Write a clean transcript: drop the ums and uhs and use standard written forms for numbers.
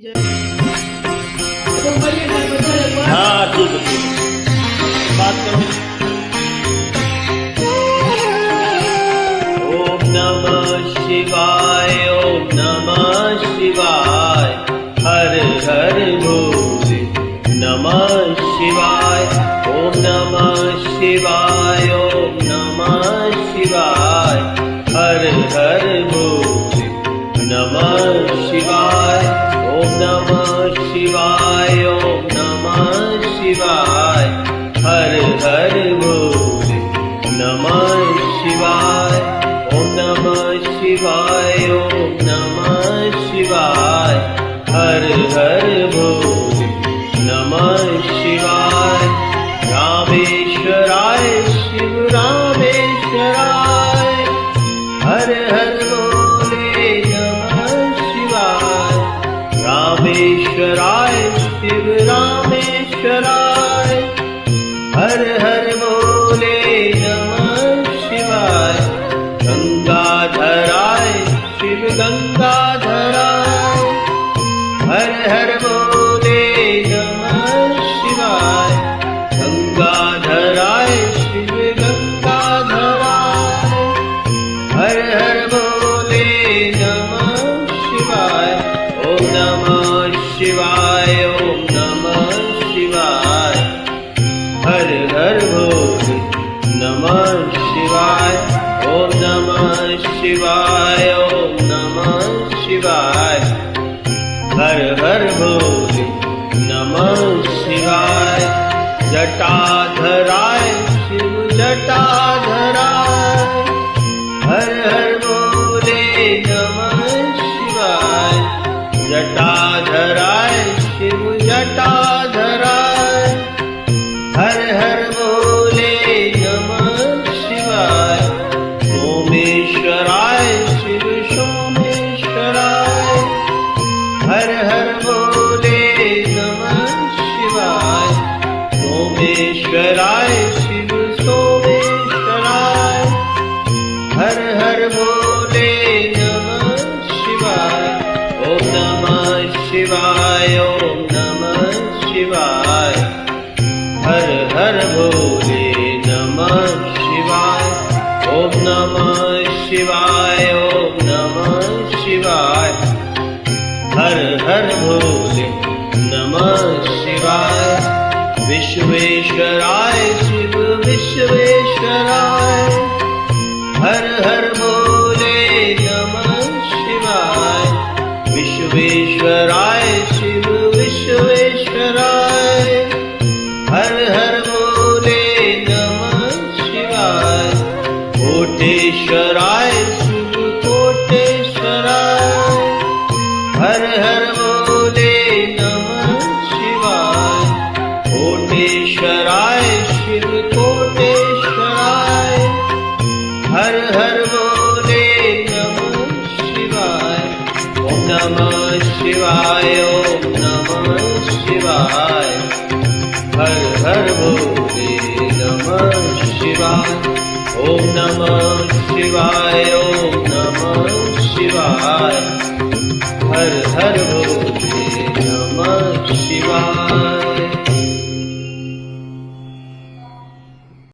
हाँ ठीक है बात करो। ओम नमः शिवाय, ओम नमः शिवाय, हर हर भोले नमः शिवाय। ओम नमः शिवाय, ओम नमः शिवाय, हर हर भोले नमः शिवाय। ओम नमः शिवाय, ओम नमः शिवाय, हर हर भोले नमः शिवाय। ओम नमः शिवाय, ओम नमः शिवाय, हर हर भोले नमः शिवाय। रामेश्वराय शिव रामेश्वराय, हर हर भोले नमः शिवाय। रामेश्वराय शिव रामेश्वराय, हर हर भोले नमः शिवाय। गंगाधराय शिव गंगाधराय, हर हर भोले नमः शिवाय। गंगाधराय शिव गंगाधराय, हर हर भोले नमः शिवाय। ओम नमः शिवाय, ओम नमः शिवाय, हर हर भोले नमः शिवाय। ओम नमः शिवाय, ओम नमः शिवाय, हर हर भोले नमः शिवाय। जटाधराय शिव जटाधराय, हर हर भोले नमः शिवाय। जटाधराय शिव जटाधराय, हर हर भोले नमः शिवाय। सोमेश्वराय शिव सोमेश्वराय, हर हर भोले नमः शिवाय। सोमेश्वराय शिव सोमेश्वराय, हर हर भोले नमः शिवाय। ओम नमः शिवाय, ओम नमः शिवाय, हर हर भोले नमः शिवाय। ओम नमः शिवाय, ओम नमः शिवाय, हर हर भोले नमः शिवाय। विश्वेश्वराय शिव विश्वेश्वराय, हर हर भोले नमः शिवाय। विश्वेश्वराय शिव विश्वेश्वराय, हर हर भोले नमः शिवाय। कोटेश्वराय शिव कोटेश्वराय, हर हर भोले नमः शिवाय। कोटेश्वराय शिव कोटेश्वराय, हर हर भोले नमः शिवाय। ओम नमः शिवाय, ओम नमः शिवाय, हर हर भोले नमः शिवाय। ओम नमः शिवाय, ओम नमः शिवाय, हर हर